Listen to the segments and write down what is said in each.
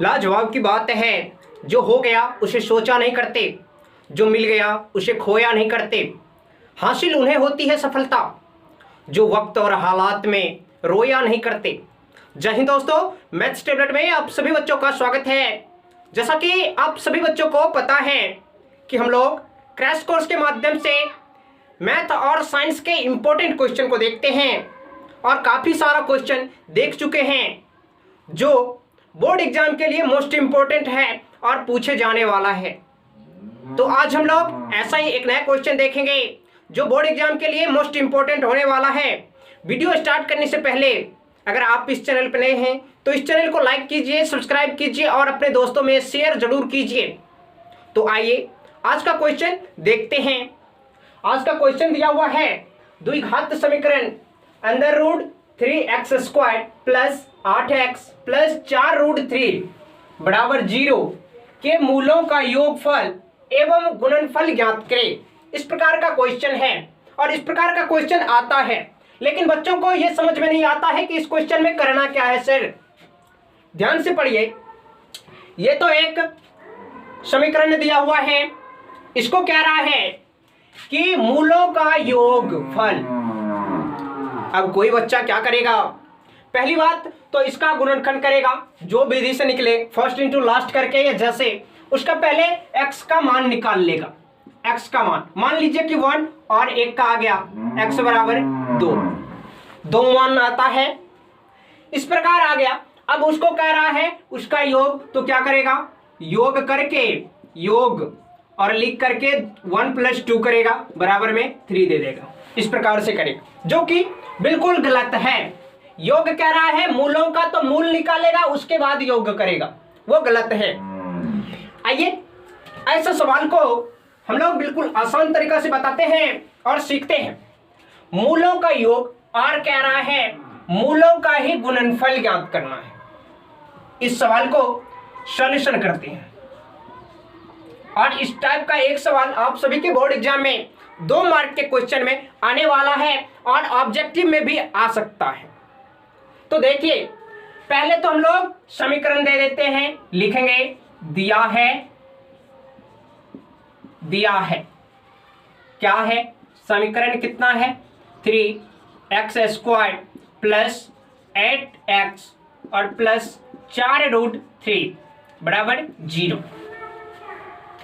लाजवाब की बात है, जो हो गया उसे सोचा नहीं करते, जो मिल गया उसे खोया नहीं करते। हासिल उन्हें होती है सफलता, जो वक्त और हालात में रोया नहीं करते। जय हिंद दोस्तों, मैथ्स टेबलेट में आप सभी बच्चों का स्वागत है। जैसा कि आप सभी बच्चों को पता है कि हम लोग क्रैश कोर्स के माध्यम से मैथ और साइंस के इम्पोर्टेंट क्वेश्चन को देखते हैं और काफ़ी सारा क्वेश्चन देख चुके हैं जो बोर्ड एग्जाम के लिए मोस्ट इम्पोर्टेंट है और पूछे जाने वाला है। तो आज हम लोग ऐसा ही एक नया क्वेश्चन देखेंगे जो बोर्ड एग्जाम के लिए मोस्ट इम्पोर्टेंट होने वाला है। वीडियो स्टार्ट करने से पहले अगर आप इस चैनल पर नए हैं तो इस चैनल को लाइक कीजिए, सब्सक्राइब कीजिए और अपने दोस्तों में शेयर जरूर कीजिए। तो आइए आज का क्वेश्चन देखते हैं। आज का क्वेश्चन दिया हुआ है द्विघात समीकरण under root 3x² plus 8x plus 4√3 बराबर 0 के मूलों का योगफल एवं गुणनफल ज्ञात करें। इस प्रकार का क्वेश्चन है और इस प्रकार का क्वेश्चन आता है, लेकिन बच्चों को यह समझ में नहीं आता है कि इस क्वेश्चन में करना क्या है। सर ध्यान से पढ़िए, ये तो एक समीकरण दिया हुआ है, इसको कह रहा है कि मूलों का योगफल। अब कोई बच्चा क्या करेगा, पहली बात तो इसका गुणनखंड करेगा, जो विधि से निकले फर्स्ट इंटू लास्ट करके, या जैसे उसका पहले x का मान निकाल लेगा। x का मान लीजिए कि 1 और 1 का आ गया, x बराबर 2 मान आता है, इस प्रकार आ गया। अब उसको कह रहा है उसका योग, तो क्या करेगा, योग करके योग और लिख करके 1 + 2 करेगा, बराबर में 3 दे देगा। इस प्रकार से करेगा, जो कि बिल्कुल गलत है। योग कह रहा है मूलों का, तो मूल निकालेगा उसके बाद योग करेगा, वो गलत है। आइए ऐसे सवाल को हम लोग बिल्कुल आसान तरीका से बताते हैं और सीखते हैं। मूलों का योग और कह रहा है मूलों का ही गुणनफल ज्ञात करना है। इस सवाल को सॉल्यूशन करते हैं और इस टाइप का एक सवाल आप सभी के बोर्ड एग्जाम में 2 मार्क के क्वेश्चन में आने वाला है और ऑब्जेक्टिव में भी आ सकता है। तो देखिए, पहले तो हम लोग समीकरण दे देते हैं, लिखेंगे दिया है क्या है, समीकरण कितना है 3x² प्लस 8x और प्लस 4√3 बराबर 0।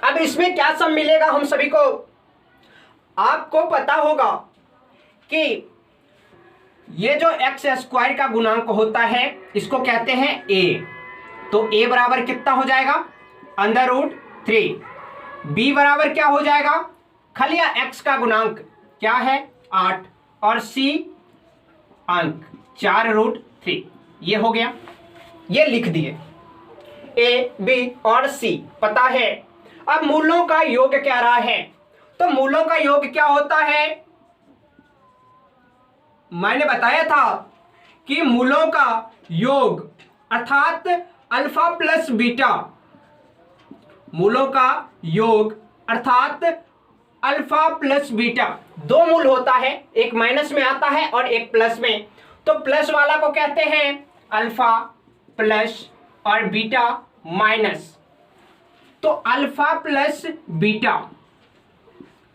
अब इसमें क्या सम मिलेगा हम सभी को, आपको पता होगा कि ये जो x² का गुणांक होता है इसको कहते हैं a। तो a बराबर कितना हो जाएगा, √3। b बराबर क्या हो जाएगा, खलिया x का गुणांक क्या है 8 और c अंक 4√3। ये हो गया, ये लिख दिए। a b और c पता है। अब मूलों का योग क्या रहा है, तो मूलों का योग क्या होता है, मैंने बताया था कि मूलों का योग अर्थात अल्फा प्लस बीटा, मूलों का योग अर्थात अल्फा प्लस बीटा, 2 मूल होता है, एक माइनस में आता है और एक प्लस में। तो प्लस वाला को कहते हैं अल्फा प्लस और बीटा माइनस। तो अल्फा प्लस बीटा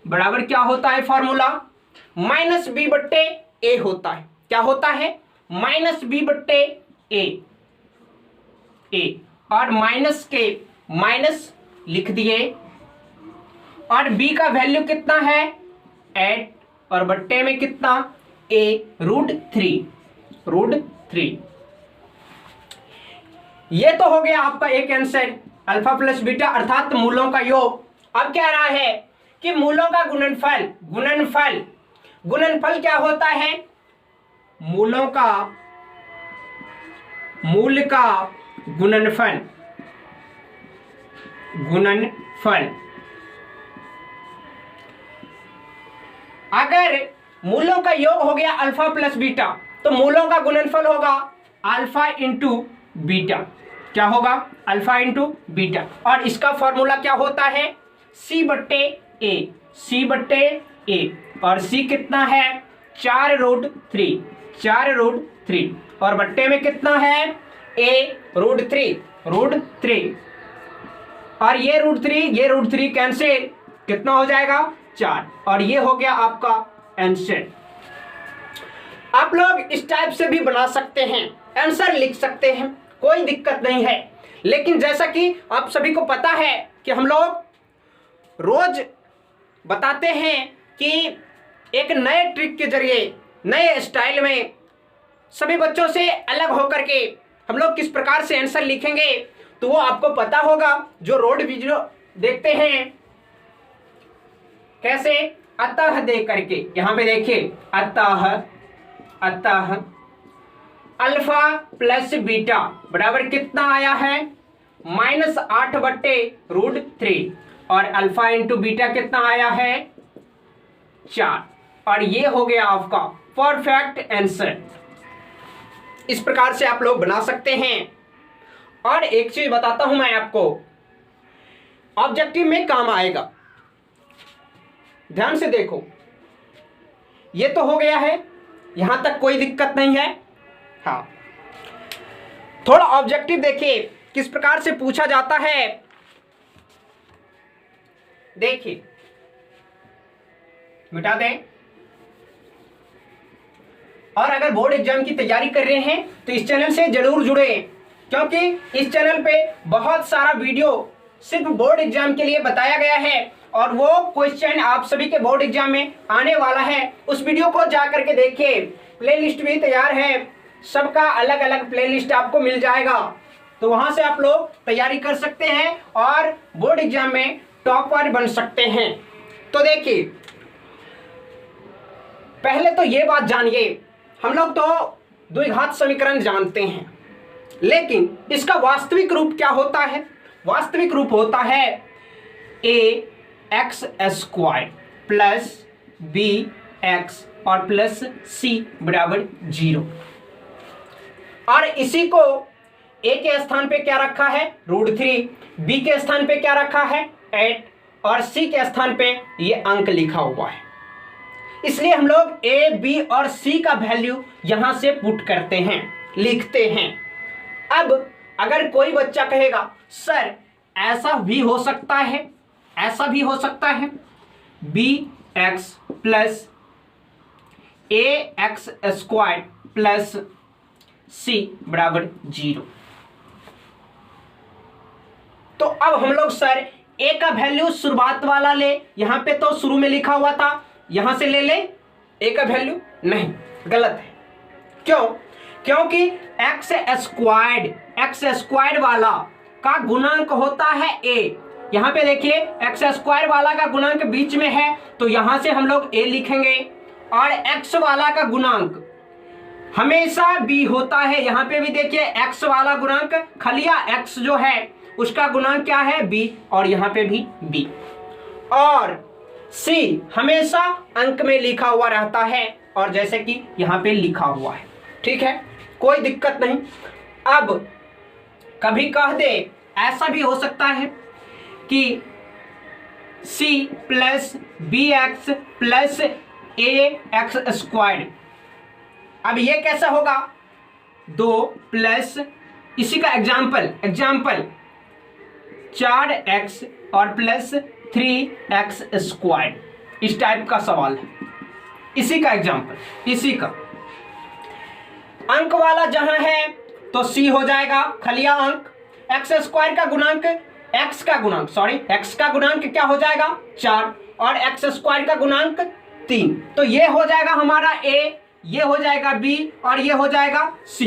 बराबर क्या होता है, फॉर्मूला -b/a होता है। क्या होता है, -b/a। और माइनस के माइनस लिख दिए और b का वैल्यू कितना है 8 और बट्टे में कितना √3। ये तो हो गया आपका एक आंसर, अल्फा प्लस बीटा अर्थात मूलों का योग। अब कह रहा है कि मूलों का गुणनफल क्या होता है, मूल का गुणनफल। अगर मूलों का योग हो गया अल्फा प्लस बीटा, तो मूलों का गुणनफल होगा अल्फा इंटू बीटा। क्या होगा, अल्फा इंटू बीटा। और इसका फॉर्मूला क्या होता है, c/a। और c कितना है 4√3 और बट्टे में कितना है a√3। √3 और ये √3 कैंसिल, कितना हो जाएगा 4 और ये हो गया आपका आंसर। आप लोग इस टाइप से भी बना सकते हैं, आंसर लिख सकते हैं, कोई दिक्कत नहीं है। लेकिन जैसा कि आप सभी को पता है कि हम लोग रोज बताते हैं कि एक नए ट्रिक के जरिए, नए स्टाइल में सभी बच्चों से अलग होकर के हम लोग किस प्रकार से आंसर लिखेंगे, तो वो आपको पता होगा जो रोड वीडियो देखते हैं। कैसे? अतः देख करके, यहां पे देखिए अतः अल्फा प्लस बीटा बराबर कितना आया है -8/√3 और अल्फा इंटू बीटा कितना आया है 4 और ये हो गया आपका परफेक्ट आंसर। इस प्रकार से आप लोग बना सकते हैं। और एक चीज बताता हूं मैं आपको, ऑब्जेक्टिव में काम आएगा। ध्यान से देखो, ये तो हो गया है, यहां तक कोई दिक्कत नहीं है। हाँ, थोड़ा ऑब्जेक्टिव देखिए किस प्रकार से पूछा जाता है। देखिए, मिटा दें। और अगर बोर्ड एग्जाम की तैयारी कर रहे हैं तो इस चैनल से जरूर जुड़े, क्योंकि इस चैनल पे बहुत सारा वीडियो सिर्फ बोर्ड एग्जाम के लिए बताया गया है और वो क्वेश्चन आप सभी के बोर्ड एग्जाम में आने वाला है। उस वीडियो को जा करके देखिए, प्लेलिस्ट भी तैयार है, सबका अलग अलग प्लेलिस्ट आपको मिल जाएगा, तो वहां से आप लोग तैयारी कर सकते हैं और बोर्ड एग्जाम में टॉपर बन सकते हैं। तो देखिए, पहले तो ये बात जानिए, हम लोग तो द्विघात समीकरण जानते हैं, लेकिन इसका वास्तविक रूप क्या होता है? वास्तविक रूप होता है ax² प्लस bx और प्लस c बराबर 0। और इसी को a के स्थान पे क्या रखा है √3, b के स्थान पे क्या रखा है 8 और c के स्थान पे ये अंक लिखा हुआ है। इसलिए हम लोग a, b और c का वैल्यू यहां से पुट करते हैं, लिखते हैं। अब अगर कोई बच्चा कहेगा सर ऐसा भी हो सकता है, ऐसा भी हो सकता है, bx plus ax² plus c बराबर 0, तो अब हम लोग सर a का वैल्यू शुरुआत वाला ले, यहां पे तो शुरू में लिखा हुआ था, यहां से ले ले a का वैल्यू, नहीं, गलत है। क्यों? क्योंकि x² वाला का गुणांक होता है a। यहां पे देखिए x² वाला का गुणांक बीच में है, तो यहां से हम लोग a लिखेंगे और x वाला का गुणांक हमेशा b होता है। यहां पे भी देखिए x वाला गुणांक खलिया x जो है उसका गुणांक क्या है b, और यहां पे भी b, और c हमेशा अंक में लिखा हुआ रहता है और जैसे कि यहां पे लिखा हुआ है, ठीक है, कोई दिक्कत नहीं। अब कभी कह दे ऐसा भी हो सकता है कि c plus bx plus ax², अब ये कैसा होगा 2 प्लस इसी का एग्जाम्पल 4x और प्लस 3x², इस टाइप का सवाल है, इसी का एग्जाम्पल, इसी का अंक वाला जहां है तो c हो जाएगा खलिया अंक, x² का गुणांक x का गुणांक क्या हो जाएगा 4 और x² का गुणांक 3, तो ये हो जाएगा हमारा a, ये हो जाएगा b और ये हो जाएगा c।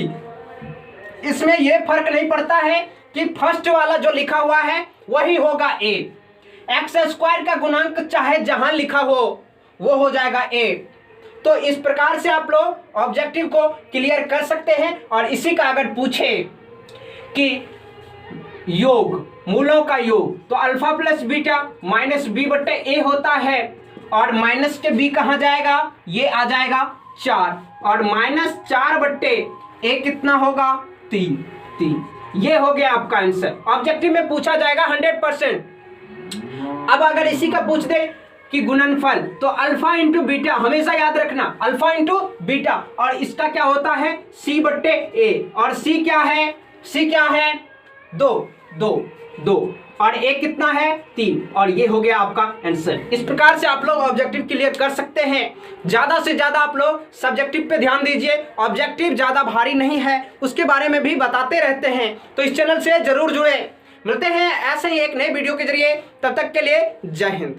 इसमें ये फर्क नहीं पड़ता है कि फर्स्ट वाला जो लिखा हुआ है वही होगा a, x² का गुणांक चाहे जहां लिखा हो वो हो जाएगा a। तो इस प्रकार से आप लोग ऑब्जेक्टिव को क्लियर कर सकते हैं। और इसी का अगर पूछे कि योग, मूलों का योग, तो अल्फा प्लस बीटा -b/a होता है और माइनस के b कहाँ जाएगा, ये आ जाएगा 4 और -4/a कितना होगा 3। ये हो गया आपका आंसर, ऑब्जेक्टिव में पूछा जाएगा 100%। अब अगर इसी का पूछ दे कि गुणनफल, तो अल्फा इंटू बीटा, हमेशा याद रखना अल्फा इंटू बीटा, और इसका क्या होता है c/a, और c क्या है 2 2 2 और एक कितना है 3 और ये हो गया आपका आंसर। इस प्रकार से आप लोग ऑब्जेक्टिव क्लियर कर सकते हैं। ज़्यादा से ज़्यादा आप लोग सब्जेक्टिव पे ध्यान दीजिए, ऑब्जेक्टिव ज़्यादा भारी नहीं है, उसके बारे में भी बताते रहते हैं, तो इस चैनल से ज़रूर जुड़े। मिलते हैं ऐसे ही एक नए वीडियो के जरिए, तब तक के लिए जय हिंद।